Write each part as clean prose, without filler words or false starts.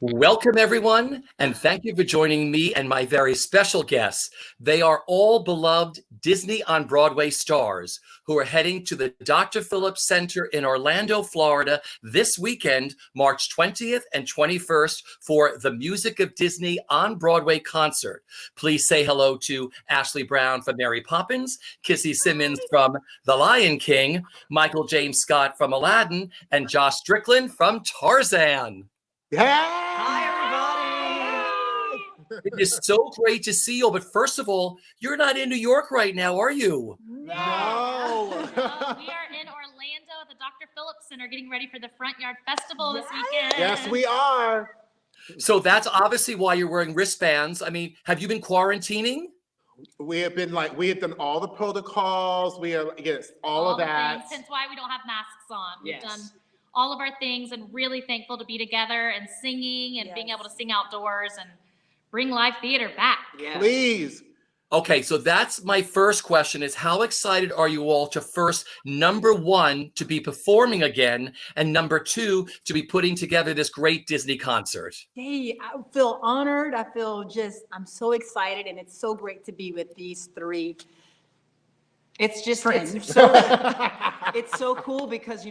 Welcome, everyone, and thank you for joining me and my very special guests. They are all beloved Disney on Broadway stars who are heading to the Dr. Phillips Center in Orlando, Florida this weekend, March 20th and 21st, for the Music of Disney on Broadway concert. Please say hello to Ashley Brown from Mary Poppins, Kissy Simmons from The Lion King, Michael James Scott from Aladdin, and Josh Strickland from Tarzan. Hi, everybody. It is so great to see you. But first of all, you're not in New York right now, are you? No. We are in Orlando at the Dr. Phillips Center getting ready for the Frontyard Festival this weekend. Yes, we are. So that's obviously why you're wearing wristbands. I mean, have you been quarantining? We have done all the protocols. We are, yes, all of that. Hence why we don't have masks on. We've done all of our things and really thankful to be together and singing and being able to sing outdoors and bring live theater back. Yes. Please. Okay, so that's my first question is how excited are you all to first, number one, to be performing again, and number two, to be putting together this great Disney concert? Hey, I feel honored. I'm so excited, and it's so great to be with these three. It's just, it's so cool because,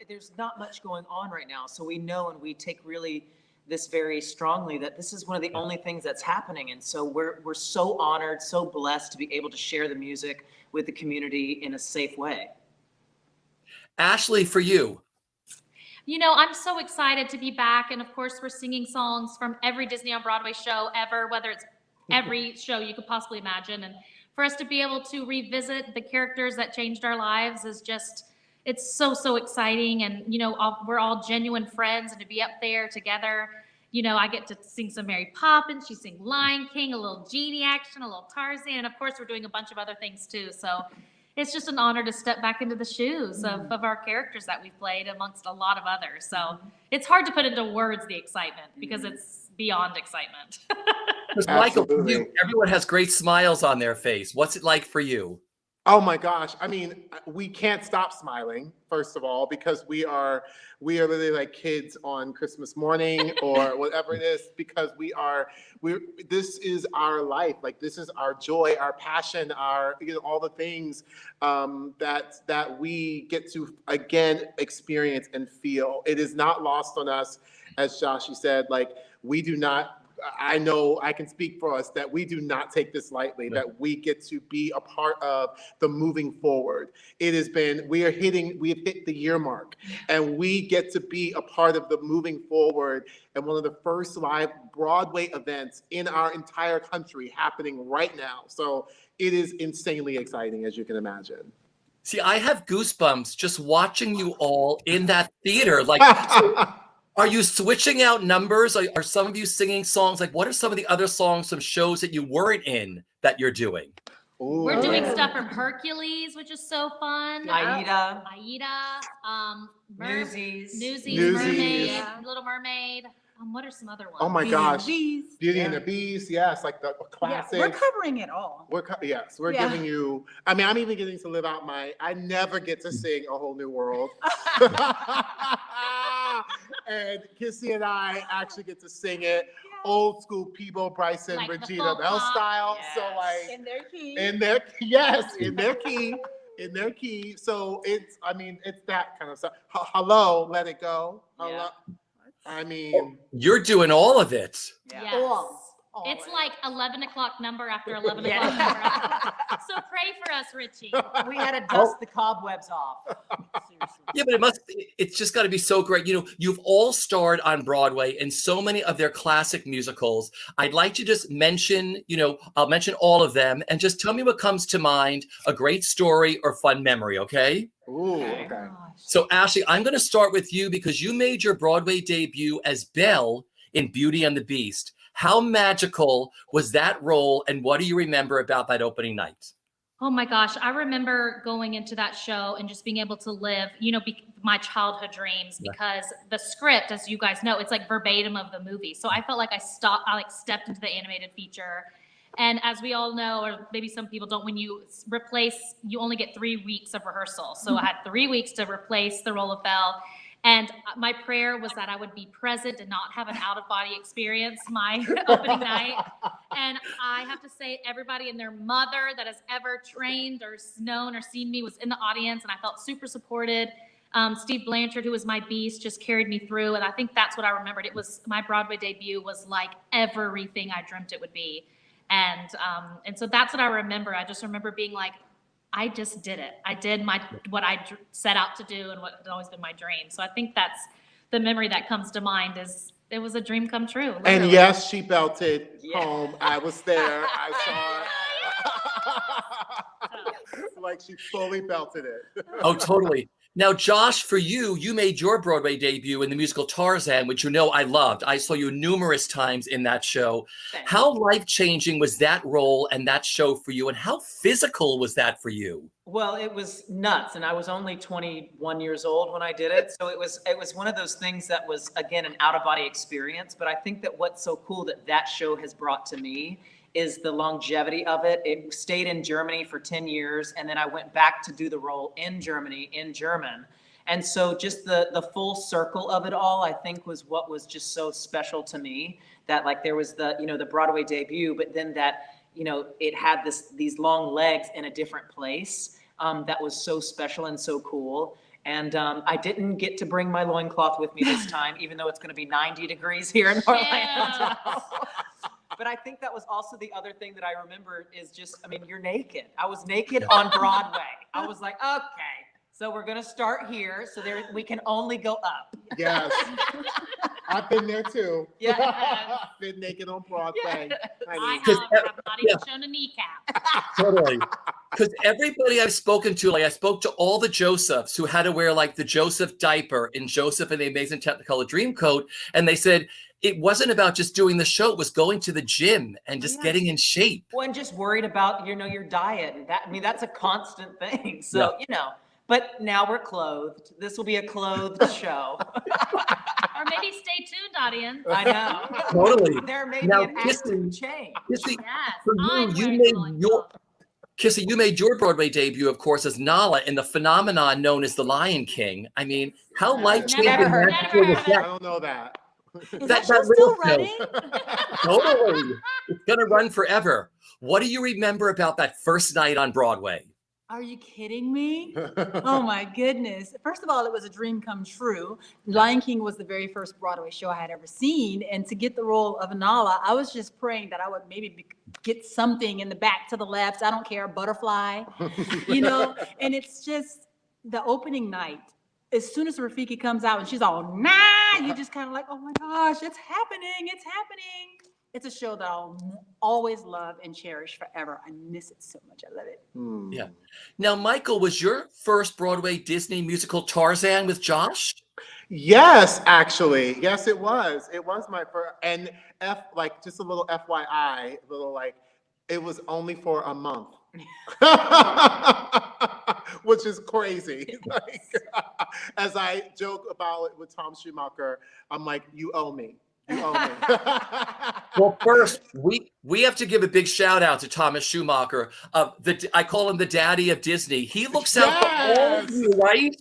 there's not much going on right now. So we know and we take really this very strongly that this is one of the only things that's happening. And so we're so honored, so blessed to be able to share the music with the community in a safe way. Ashley, for you. I'm so excited to be back. And of course, we're singing songs from every Disney on Broadway show ever, whether it's every show you could possibly imagine. And for us to be able to revisit the characters that changed our lives is just, it's so exciting. And, we're all genuine friends, and to be up there together, I get to sing some Mary Poppins, she sings Lion King, a little Genie action, a little Tarzan. And of course, we're doing a bunch of other things too. So it's just an honor to step back into the shoes of our characters that we've played amongst a lot of others. So it's hard to put into words the excitement because it's beyond excitement. Michael, for you, everyone has great smiles on their face. What's it like for you? Oh my gosh. I mean, we can't stop smiling, first of all, because we are literally like kids on Christmas morning or whatever it is, because this is our life. Like, this is our joy, our passion, all the things that we get to again experience and feel. It is not lost on us, as Joshie said, like we do not. I know I can speak for us that we do not take this lightly, that we get to be a part of the moving forward. We have hit the year mark, and we get to be a part of the moving forward and one of the first live Broadway events in our entire country happening right now. So it is insanely exciting, as you can imagine. See, I have goosebumps just watching you all in that theater. Are you switching out numbers? Are some of you singing songs? Like, what are some of the other songs from shows that you weren't in that you're doing? Ooh. We're doing stuff from Hercules, which is so fun. Aida. Newsies, Mermaid, Little Mermaid. What are some other ones? Oh my gosh. Beauty and the Beast. Yes, like the classics. Yeah, we're covering it all. We're giving you, I'm even getting to live out I never get to sing A Whole New World. And Kissy and I actually get to sing it old school Peebo, Bryson, like Regina Bell style. Yes. So in their key. In their key. So it's that kind of stuff. Hello, Let It Go. Hello. Yeah. You're doing all of it. Yes. It's like 11 o'clock number after 11 o'clock number. So pray for us, Richie. We had to dust the cobwebs off. Seriously. Yeah, but it's just got to be so great. You've all starred on Broadway in so many of their classic musicals. I'd like to just mention, I'll mention all of them and just tell me what comes to mind, a great story or fun memory, okay? Ooh, okay. So Ashley, I'm going to start with you because you made your Broadway debut as Belle in Beauty and the Beast. How magical was that role, and what do you remember about that opening night? Oh my gosh, I remember going into that show and just being able to live, my childhood dreams, because the script, as you guys know, it's like verbatim of the movie. So I felt like I stepped into the animated feature. And as we all know, or maybe some people don't, when you replace, you only get 3 weeks of rehearsal. So I had 3 weeks to replace the role of Belle. And my prayer was that I would be present and not have an out-of-body experience my opening night. And I have to say, everybody and their mother that has ever trained or known or seen me was in the audience, and I felt super supported. Steve Blanchard, who was my beast, just carried me through, and I think that's what I remembered. It was my Broadway debut was like everything I dreamt it would be, and so that's what I remember. I just remember being like, I just did it. I did what I set out to do and what had always been my dream. So I think that's the memory that comes to mind is it was a dream come true. Literally. And yes, she belted home. I was there. I saw it. Like she fully belted it. Oh, totally. Now, Josh, for you, you made your Broadway debut in the musical Tarzan, which you know I loved. I saw you numerous times in that show. How life-changing was that role and that show for you, and how physical was that for you? Well, it was nuts, and I was only 21 years old when I did it, so it was one of those things that was, again, an out-of-body experience. But I think that what's so cool that show has brought to me is the longevity of it. It stayed in Germany for 10 years, and then I went back to do the role in Germany in German. And so just the full circle of it all, I think, was what was just so special to me, that like there was the Broadway debut, but then that, it had these long legs in a different place. That was so special and so cool. And I didn't get to bring my loincloth with me this time, even though it's going to be 90 degrees here in Orlando. But I think that was also the other thing that I remember is just, you're naked. I was naked on Broadway. I was like, okay, so we're going to start here. So we can only go up. Yes. I've been there too. Yeah. I've been naked on Broadway. I have not even shown a kneecap. Totally. Because everybody I've spoken to, like I spoke to all the Josephs who had to wear like the Joseph diaper in Joseph and the Amazing Technicolor Dreamcoat. And they said, it wasn't about just doing the show, it was going to the gym and just getting in shape. Well, and just worried about, your diet. And that's a constant thing. So, but now we're clothed. This will be a clothed show. Or maybe stay tuned, audience. I know. Totally. There may Now, be an active change. Kissy, Yes, for you made your Broadway debut, of course, as Nala in the phenomenon known as The Lion King. How life-changing Never that heard was of I that? don't know that. Is that show still running? Totally. It's going to run forever. What do you remember about that first night on Broadway? Are you kidding me? Oh my goodness. First of all, it was a dream come true. Lion King was the very first Broadway show I had ever seen. And to get the role of Nala, I was just praying that I would maybe get something in the back to the left. I don't care, butterfly, and it's just the opening night. As soon as Rafiki comes out and she's all, nah, you're just kind of like, oh my gosh, it's happening. It's happening. It's a show that I'll always love and cherish forever. I miss it so much. I love it. Yeah. Now, Michael, was your first Broadway Disney musical Tarzan with Josh? Yes, actually. Yes, it was. It was my first. And just a little FYI, it was only for a month. Which is crazy. As I joke about it with Tom Schumacher, I'm like, you owe me. You owe me. Well, first, we have to give a big shout out to Thomas Schumacher. I call him the daddy of Disney. He looks out for all of you, right?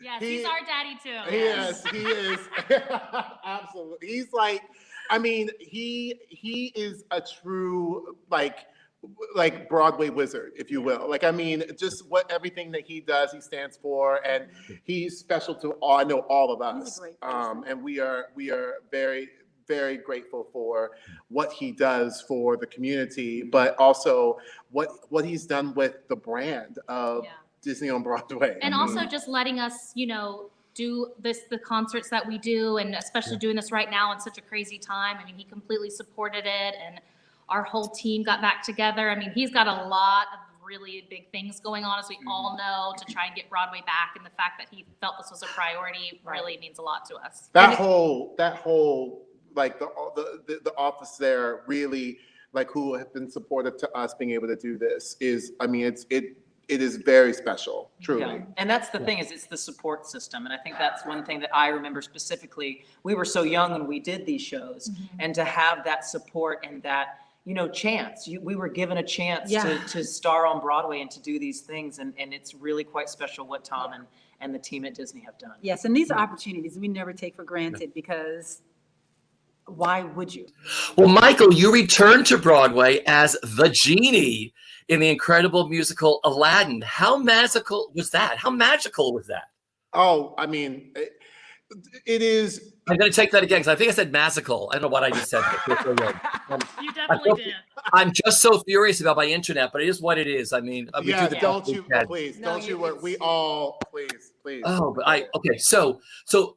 Yes, he's our daddy too. Yes, he is. Absolutely. He's like, he is a true Broadway wizard, if you will. Just everything that he does, he stands for, and he's special to all of us. He's a great person. And we are very, very grateful for what he does for the community, but also what he's done with the brand of Disney on Broadway. And also just letting us, do the concerts that we do, and especially doing this right now in such a crazy time. He completely supported it, and our whole team got back together. He's got a lot of really big things going on, as we all know, to try and get Broadway back. And the fact that he felt this was a priority really means a lot to us. That whole the office there really, who have been supportive to us being able to do this is, it is very special, truly. Yeah. And that's the thing, is it's the support system. And I think that's one thing that I remember specifically. We were so young when we did these shows, and to have that support and that, chance. We were given a chance to star on Broadway and to do these things. And it's really quite special what Tom and the team at Disney have done. Yes, and these are opportunities we never take for granted because why would you? Well, Michael, you returned to Broadway as the genie in the incredible musical Aladdin. How magical was that? How magical was that? Oh, I mean, it is. I'm going to take that again because I think I said magical. I don't know what I just said. You definitely did. I'm just so furious about my internet, but it is what it is. I mean, we Yeah, do the don't best we you, can. please, No, don't you you- worry. We all, please. Oh, but okay. So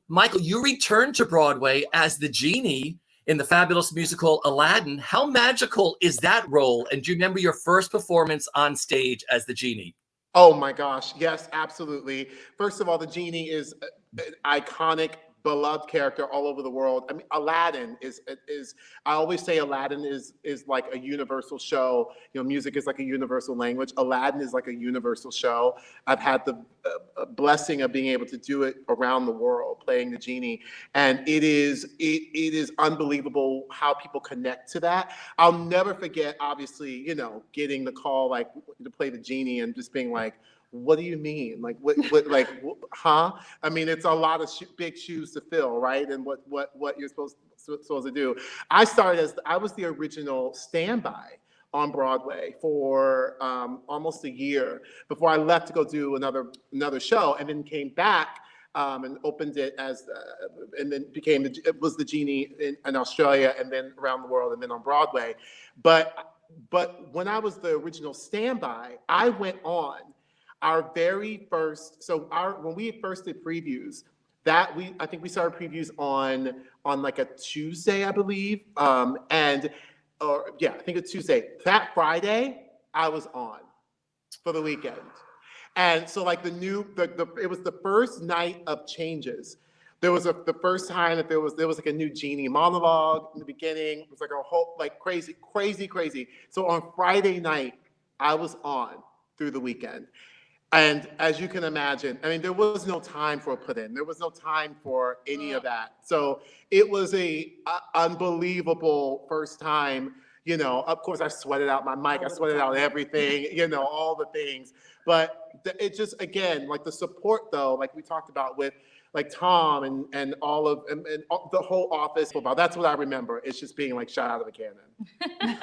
Michael, you returned to Broadway as the genie in the fabulous musical Aladdin. How magical is that role? And do you remember your first performance on stage as the genie? Oh my gosh, yes, absolutely. First of all, the genie is an iconic, beloved character all over the world. I mean, Aladdin is. I always say Aladdin is like a universal show. You know, music is like a universal language. Aladdin is like a universal show. I've had the blessing of being able to do it around the world, playing the genie, and it is unbelievable how people connect to that. I'll never forget, obviously, you know, getting the call like to play the genie and just being like, what do you mean? Like, huh? I mean, it's a lot of big shoes to fill, right? And what you're supposed to do. I was the original standby on Broadway for almost a year before I left to go do another show, and then came back and opened it as, and then it was the genie in Australia, and then around the world, and then on Broadway. But when I was the original standby, I went on. Our very first, when we first did previews, I think we started previews on like a Tuesday, I believe, I think it's Tuesday. That Friday, I was on for the weekend, and so like it was the first night of changes. There was the first time that there was like a new genie monologue in the beginning. It was like a whole like crazy. So on Friday night, I was on through the weekend. And as you can imagine, I mean, there was no time for a put-in. There was no time for any of that. So it was a unbelievable first time. You know, of course, I sweated out my mic. I sweated out everything, you know, all the things. But it just, again, like the support, though, like we talked about with like Tom and all of and the whole office. That's what I remember. It's just being like shot out of a cannon.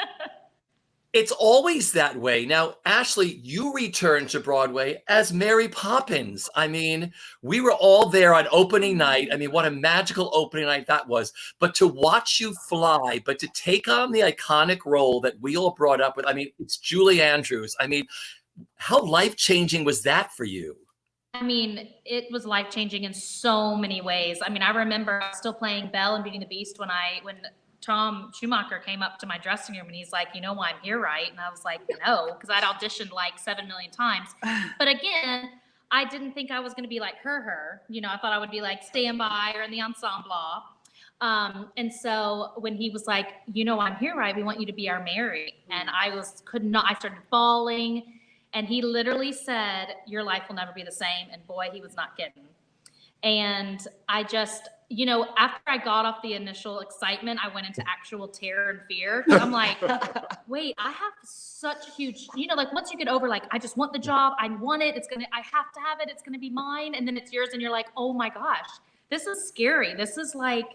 It's always that way. Now, Ashley, you returned to Broadway as Mary Poppins. I mean, we were all there on opening night. I mean, what a magical opening night that was. But to watch you fly, but to take on the iconic role that we all brought up with, I mean, it's Julie Andrews. I mean, how life-changing was that for you? I mean, it was life-changing in so many ways. I mean, I remember I was still playing Belle and Beauty and the Beast when Tom Schumacher came up to my dressing room and he's like, you know why I'm here, right? And I was like, no, because I'd auditioned like 7 million times. But again, I didn't think I was going to be like her. You know, I thought I would be like standby or in the ensemble. And so when he was like, you know, I'm here, right? We want you to be our Mary. And I started bawling. And he literally said, your life will never be the same. And boy, he was not kidding. And I just, you know, after I got off the initial excitement, I went into actual terror and fear. I'm like, wait, I have such a huge, you know, like once you get over, like, I just want the job. I want it. I have to have it. It's going to be mine. And then it's yours. And you're like, oh my gosh, this is scary. This is like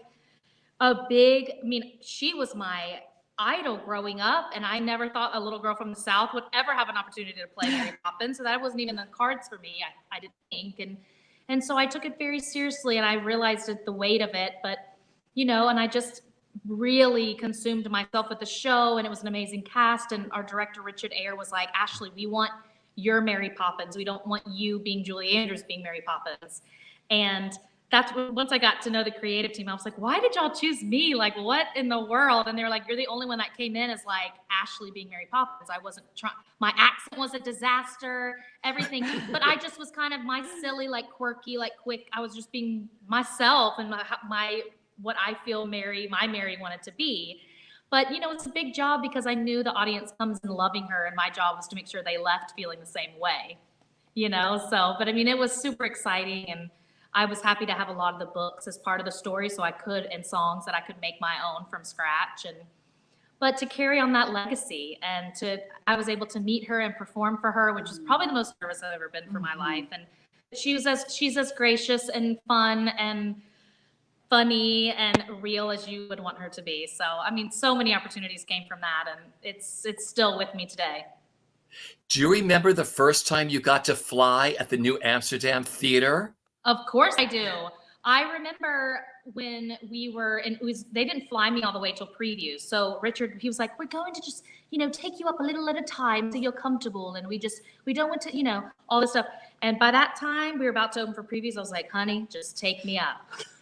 she was my idol growing up. And I never thought a little girl from the South would ever have an opportunity to play Mary Poppins. So that wasn't even in the cards for me. I didn't think. And so I took it very seriously and I realized the weight of it, but, you know, and I just really consumed myself with the show and it was an amazing cast. And our director, Richard Eyre, was like, Ashley, we want your Mary Poppins. We don't want you being Julie Andrews being Mary Poppins. And that's once I got to know the creative team, I was like, why did y'all choose me? Like, what in the world? And they were like, you're the only one that came in as like Ashley being Mary Poppins. I wasn't trying, my accent was a disaster, everything. But I just was kind of my silly, like quirky, like quick. I was just being myself and my what I feel my Mary wanted to be. But, you know, it's a big job because I knew the audience comes in loving her. And my job was to make sure they left feeling the same way, you know? So, but I mean, it was super exciting. And I was happy to have a lot of the books as part of the story so I could, and songs that I could make my own from scratch. But to carry on that legacy I was able to meet her and perform for her, which is probably the most nervous I've ever been for my life. And she's as gracious and fun and funny and real as you would want her to be. So, I mean, so many opportunities came from that, and it's still with me today. Do you remember the first time you got to fly at the New Amsterdam Theater? Of course I do. I remember when we were, and they didn't fly me all the way till previews. So Richard, he was like, we're going to just, take you up a little at a time so you're comfortable. And we don't want to, all this stuff. And by that time we were about to open for previews. I was like, honey, just take me up.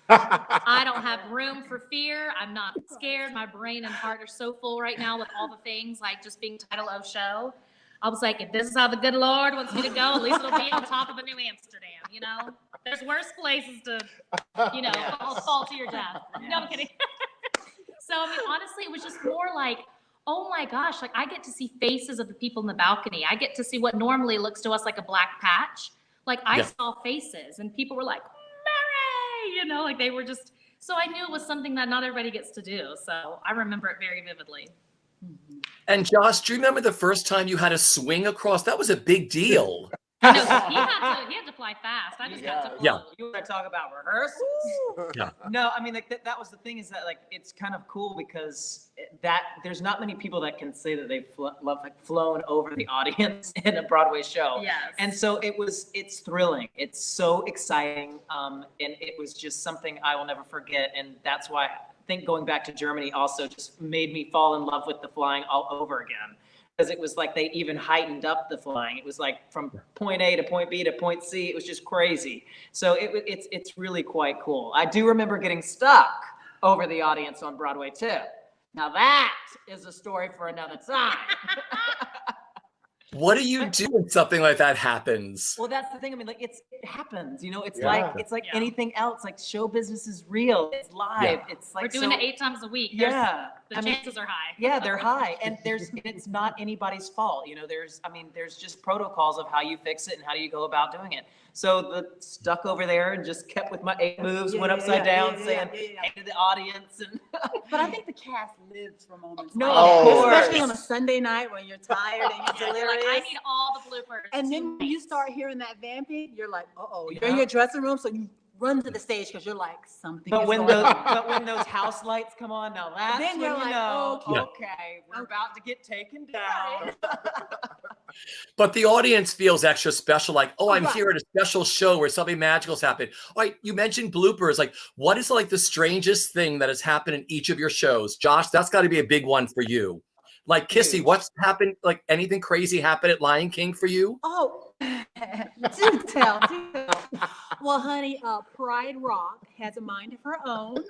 I don't have room for fear. I'm not scared. My brain and heart are so full right now with all the things, like just being title of show. I was like, if this is how the good Lord wants me to go, at least it'll be on top of the New Amsterdam, There's worse places to, fall to your death. No, I'm kidding. So, I mean, honestly, it was just more like, oh my gosh, like I get to see faces of the people in the balcony. I get to see what normally looks to us like a black patch. Like I saw faces and people were like, Mary, like they were just, so I knew it was something that not everybody gets to do. So I remember it very vividly. And Josh, do you remember the first time you had to swing across? That was a big deal. No, he had to fly fast. I just got to float. Yeah. You want to talk about rehearsals? Yeah. No, I mean, like that was the thing, is that like it's kind of cool because there's not many people that can say that they've flown over the audience in a Broadway show. Yes. And so it's thrilling. It's so exciting, and it was just something I will never forget. And that's why I think going back to Germany also just made me fall in love with the flying all over again. Because it was like they even heightened up the flying. It was like from point A to point B to point C. It was just crazy. So it's really quite cool. I do remember getting stuck over the audience on Broadway too. Now that is a story for another time. What do you do when something like that happens? Well, that's the thing. I mean, like it happens. It's Yeah. like anything else. Like show business is real. It's live. Yeah. It's like We're doing it 8 times a week. Yeah, The chances are high. Yeah, they're high, and it's not anybody's fault. There's just protocols of how you fix it and how do you go about doing it. So stuck over there and just kept with my 8 moves, went upside down, saying hey to the audience, and But I think the cast lives for moments. No, like of that, course. especially on a Sunday night when you're tired and you're You're delirious. like, I need all the bloopers. And then when you start hearing that vamping, you're like, uh-oh. You're in Yeah. your dressing room, so you run to the stage because you're like, something But is when going those on. when those house lights come on, now that's Then when you're you like, know, okay. okay, we're about to get taken down. But the audience feels extra special, like, oh, I'm Right. here at a special show where something magical's happened. All right, you mentioned bloopers. Like, what is like the strangest thing that has happened in each of your shows? Josh, that's got to be a big one for you. Like, Kissy, Huge. what's happened? Like, anything crazy happened at Lion King for you? Oh, do tell. Well, honey, Pride Rock has a mind of her own.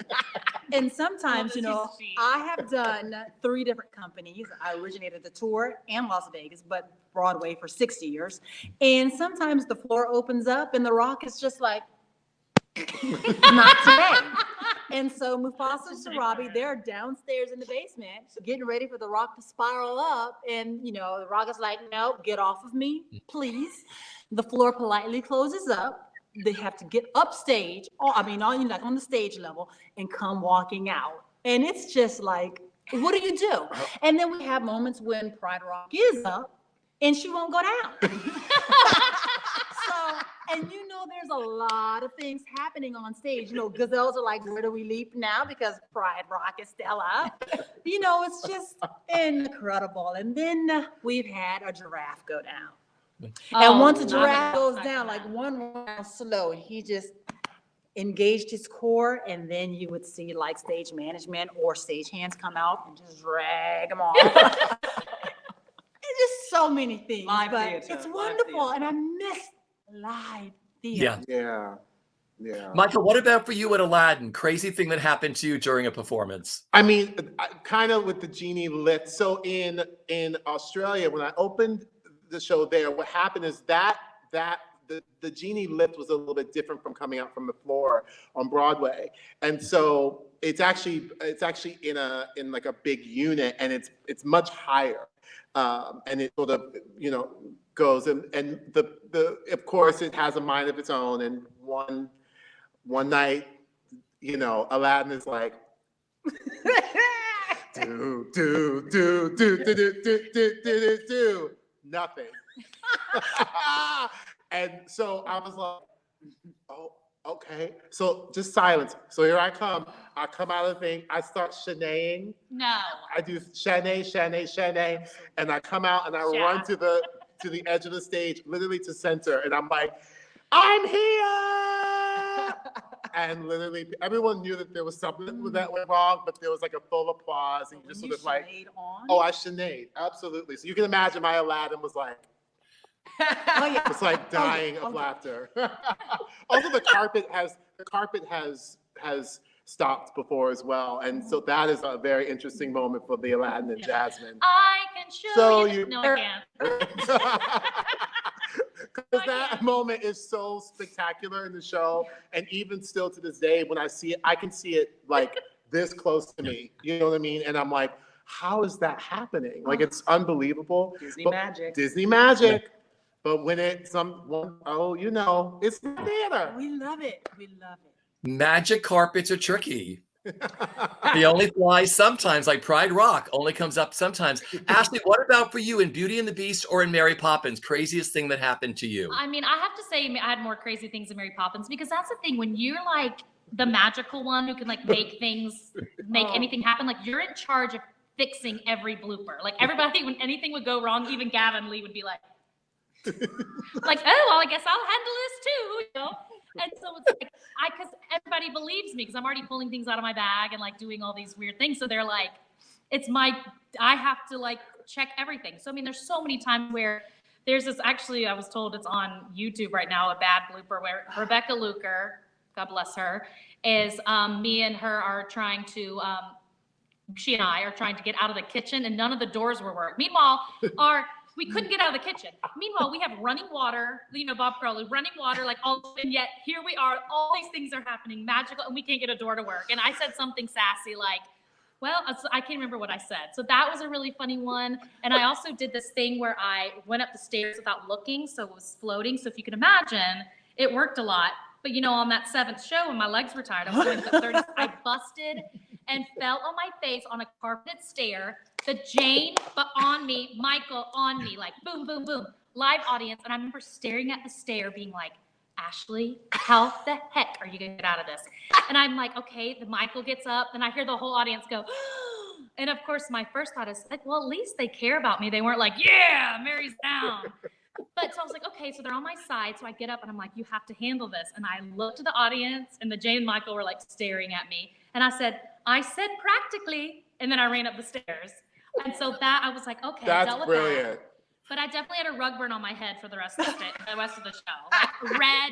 And sometimes, I have done 3 different companies. I originated the tour and Las Vegas, but Broadway for 6 years. And sometimes the floor opens up and the Rock is just like, not today. And so Mufasa and Sarabi, they're downstairs in the basement getting ready for the Rock to spiral up. And, the Rock is like, nope, get off of me, please. The floor politely closes up. They have to get upstage, like on the stage level, and come walking out. And it's just like, what do you do? And then we have moments when Pride Rock is up and she won't go down. And there's a lot of things happening on stage. Gazelles are like, where do we leap now? Because Pride Rock is still up. It's just incredible. And then we've had a giraffe go down. And once a giraffe goes down, like one round slow, and he just engaged his core, and then you would see like stage management or stage hands come out and just drag him off. It's just so many things. Live but theater, it's live wonderful, theater. and I miss live theater. Yeah. Yeah. Michael, what about for you at Aladdin? Crazy thing that happened to you during a performance? I mean, kind of with the genie lit. So in Australia, when I opened the show there, what happened is that the genie lift was a little bit different from coming out from the floor on Broadway, and so it's actually in like a big unit, and it's much higher, and it sort of goes and the of course it has a mind of its own, and one night Aladdin is like do nothing. And so I was like, oh, okay. So just silence. So here I come. I come out of the thing. I start shenaying. No. I do shenay, and I come out and I run to the edge of the stage, literally to center, and I'm like, I'm here! And literally, everyone knew that there was something that went wrong, but there was like a full applause, and you just sort of like, oh, I shenayed, absolutely. So you can imagine my Aladdin was like, Oh, yeah. it's like dying of laughter. Also, the carpet has stopped before as well, and so that is a very interesting moment for the Aladdin and Jasmine. I can show you. No, I can't. Because that moment is so spectacular in the show, and even still to this day, when I see it, I can see it like this close to me. You know what I mean? And I'm like, how is that happening? Like, it's unbelievable. Disney magic. Disney magic. But when it's it's the theater. We love it. We love it. Magic carpets are tricky. They only fly sometimes, like Pride Rock only comes up sometimes. Ashley, what about for you in Beauty and the Beast or in Mary Poppins? Craziest thing that happened to you? I mean, I have to say I had more crazy things in Mary Poppins because that's the thing. When you're like the magical one who can like make anything happen, like you're in charge of fixing every blooper. Like everybody, when anything would go wrong, even Gavin Lee would be like, oh, well, I guess I'll handle this too, you know? And so it's like, because everybody believes me because I'm already pulling things out of my bag and like doing all these weird things. So they're like, I have to like check everything. So, I mean, there's so many times where there's this, actually, I was told it's on YouTube right now, a bad blooper where Rebecca Luker, God bless her, is me and her are trying to, she and I are trying to get out of the kitchen and none of the doors were working. Meanwhile, we couldn't get out of the kitchen. Meanwhile, we have running water, you know, Bob Crowley, running water, like all, and yet here we are, all these things are happening, magical, and we can't get a door to work. And I said something sassy like, well, I can't remember what I said. So that was a really funny one. And I also did this thing where I went up the stairs without looking, so it was floating. So if you can imagine, it worked a lot. But you know, on that 7th show, when my legs were tired, I was doing the 30s, I busted and fell on my face on a carpeted stair. The Jane, but on me, Michael on me, like boom, boom, boom, live audience. And I remember staring at the stair being like, Ashley, how the heck are you gonna get out of this? And I'm like, okay, the Michael gets up and I hear the whole audience go, and of course my first thought is like, well, at least they care about me. They weren't like, yeah, Mary's down. But so I was like, okay, so they're on my side. So I get up and I'm like, you have to handle this. And I looked to the audience and the Jane and Michael were like staring at me. And I said practically, and then I ran up the stairs. And so that I was like, okay, I dealt with brilliant. that. But I definitely had a rug burn on my head for the rest of the show. Like red,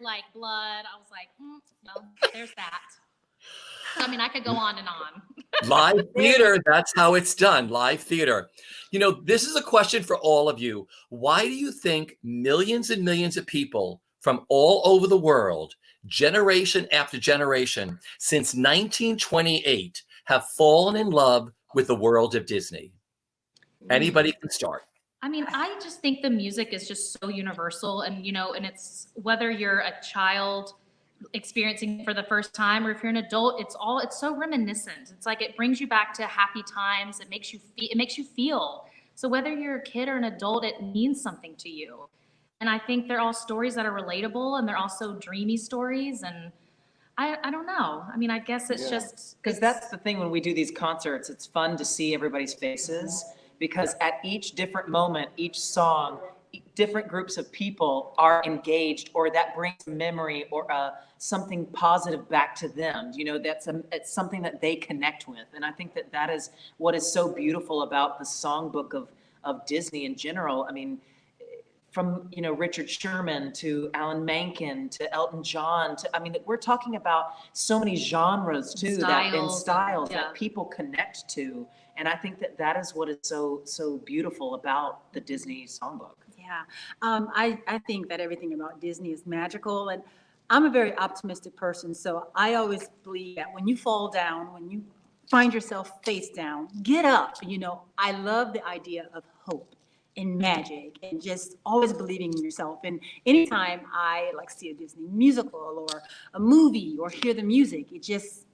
like blood. I was like, well, there's that. So, I mean, I could go on and on. Live theater, that's how it's done. Live theater. You know, this is a question for all of you. Why do you think millions and millions of people from all over the world, generation after generation, since 1928, have fallen in love with the world of Disney? Anybody can start. I mean, I just think the music is just so universal, and you know, and it's whether you're a child experiencing it for the first time or if you're an adult, it's so reminiscent. It's like it brings you back to happy times. It makes you feel. So whether you're a kid or an adult, it means something to you. And I think they're all stories that are relatable, and they're also dreamy stories. And I don't know. I mean, I guess it's just because that's the thing when we do these concerts. It's fun to see everybody's faces because at each different moment, each song, different groups of people are engaged, or that brings memory or something positive back to them. You know, it's something that they connect with. And I think that is what is so beautiful about the songbook of Disney in general. I mean, from, you know, Richard Sherman to Alan Menken to Elton John we're talking about so many genres too, styles that people connect to. And I think that is what is so beautiful about the Disney songbook. Yeah, I think that everything about Disney is magical, and I'm a very optimistic person, so I always believe that when you fall down, when you find yourself face down, get up. You know, I love the idea of hope and magic and just always believing in yourself. And anytime I like see a Disney musical or a movie or hear the music, it just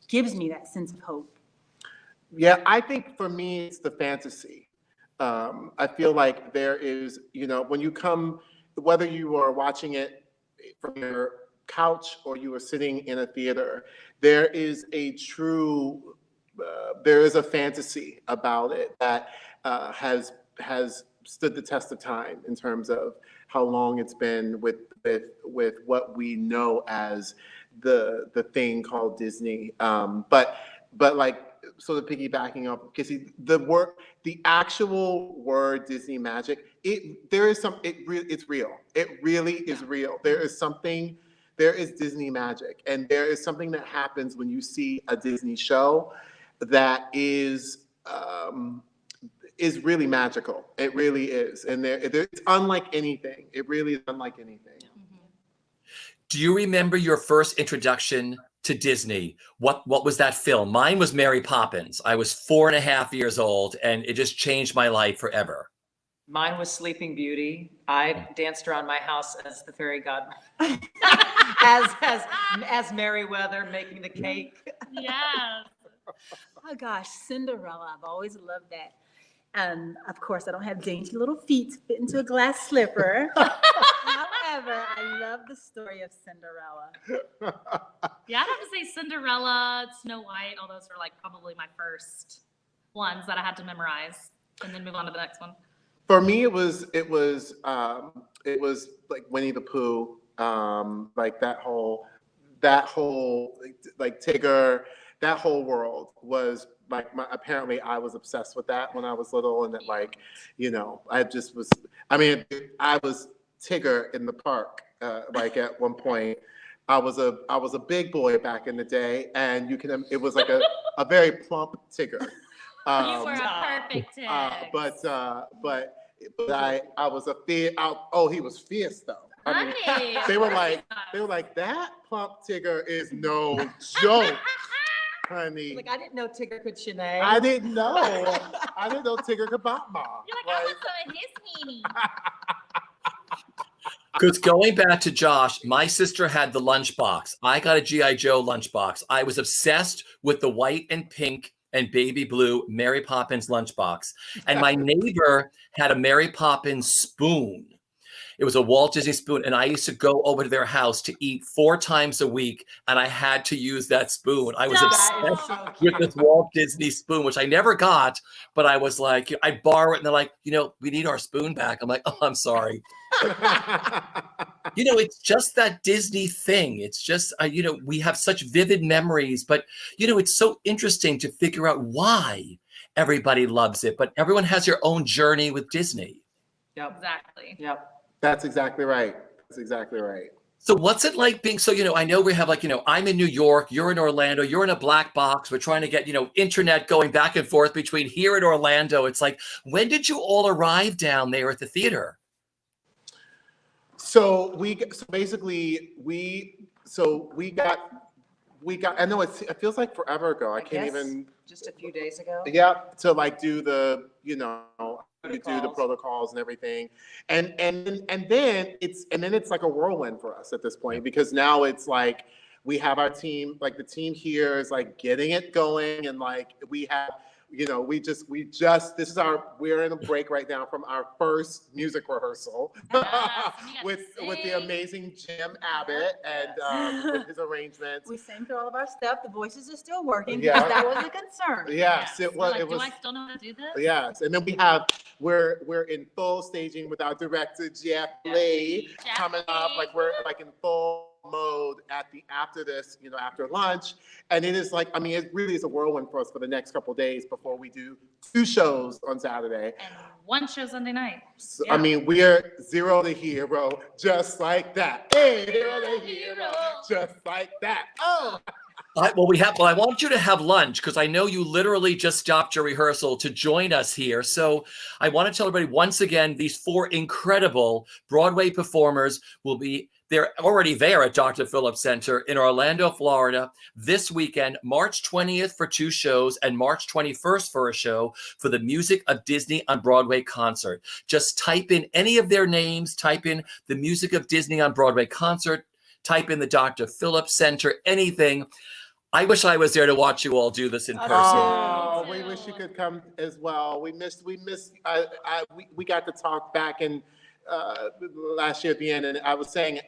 gives me that sense of hope. Yeah, I think for me, it's the fantasy. I feel like there is, you know, when you come whether you are watching it from your couch or you are sitting in a theater, there is a true, there is a fantasy about it that has stood the test of time in terms of how long it's been with what we know as the thing called Disney. But like, sort of piggybacking up, Kissy, the actual word Disney magic, it's real. It really is real. There is Disney magic, and there is something that happens when you see a Disney show that is really magical. It really is, and it's unlike anything. It really is unlike anything. Do you remember your first introduction to Disney? What was that film? Mine was Mary Poppins. I was 4.5 years old, and it just changed my life forever. Mine was Sleeping Beauty. I danced around my house as the fairy godmother, as Merryweather making the cake. Yes. Oh gosh, Cinderella. I've always loved that. Of course, I don't have dainty little feet to fit into a glass slipper. However, I love the story of Cinderella. Yeah, I'd have to say Cinderella, Snow White. All those were like probably my first ones that I had to memorize, and then move on to the next one. For me, it was like Winnie the Pooh, like that whole like Tigger, that whole world was like apparently I was obsessed with that when I was little, and that like, I was Tigger in the park. Like at one point, I was a big boy back in the day, and it was like a very plump Tigger. You were a perfect Tig. But I was a fierce. He was fierce though. I mean, Honey, they were like that plump Tigger is no joke, honey. Like, I didn't know Tigger could Shanae. I didn't know Tigger could bop ma. You're like, I want some of his meaning. Because going back to Josh, my sister had the lunchbox. I got a G.I. Joe lunchbox. I was obsessed with the white and pink and baby blue Mary Poppins lunchbox. And my neighbor had a Mary Poppins spoon. It was a Walt Disney spoon, and I used to go over to their house to eat 4 times a week, and I had to use that spoon. I was obsessed with this Walt Disney spoon, which I never got, but I was like, I borrow it, and they're like, we need our spoon back. I'm like, oh, I'm sorry. It's just that Disney thing. It's just, we have such vivid memories, but, it's so interesting to figure out why everybody loves it, but everyone has their own journey with Disney. Yep. Exactly. Yep. That's exactly right. So what's it like being, I know we have I'm in New York, you're in Orlando, you're in a black box. We're trying to get, internet going back and forth between here and Orlando. It's like, when did you all arrive down there at the theater? So we got, I know it feels like forever ago. I can't even. Just a few days ago. Yeah, to like do the, you do the protocols and everything. And then it's like a whirlwind for us at this point, because now it's like we have our team, like the team here is like getting it going, and like we have, we're in a break right now from our first music rehearsal with the amazing Jim Abbott and with his arrangements. We sang through all of our stuff. The voices are still working Yeah. because that was a concern. Yes, it was. Do I still know how to do this? Yes, and then we're in full staging with our director Jeff Lee coming up. Like we're like in full mode after lunch, and it is like, it really is a whirlwind for us for the next couple of days before we do 2 shows on Saturday And 1 show Sunday night. So, we're zero to hero just like that. Hey, zero to hero just like that. Oh. I want you to have lunch, because I know you literally just stopped your rehearsal to join us here. So I want to tell everybody once again, these 4 incredible Broadway performers they're already there at Dr. Phillips Center in Orlando, Florida, this weekend, March 20th for 2 shows and March 21st for a show for the Music of Disney on Broadway concert. Just type in any of their names, type in the Music of Disney on Broadway concert, type in the Dr. Phillips Center, anything. I wish I was there to watch you all do this in person. Oh, we wish you could come as well. We got to talk back last year at the end, and I was saying,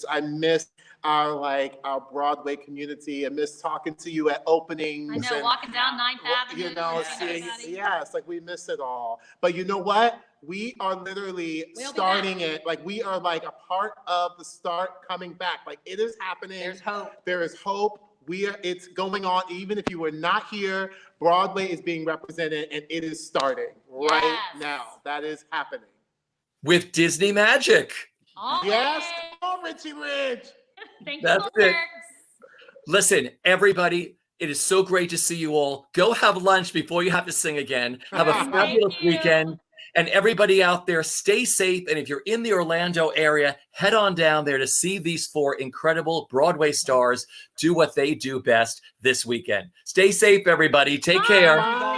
I miss our Broadway community. I miss talking to you at openings. I know, and, walking down 9th Avenue. you know, seeing seeing, everybody. yes, like we miss it all. But you know what? We are literally We'll be starting it. Like we are like a part of the start coming back. Like it is happening. There's hope. There is hope. It's going on. Even if you were not here, Broadway is being represented and it is starting right Yes. now. That is happening. With Disney Magic. All Yes, right. come on, Richie Rich. Thank you, That's it. Clarence. Listen, everybody, it is so great to see you all. Go have lunch before you have to sing again. Have a Thank fabulous you. weekend. And everybody out there, stay safe. And if you're in the Orlando area, head on down there to see these 4 incredible Broadway stars do what they do best this weekend. Stay safe, everybody. Take care. Bye.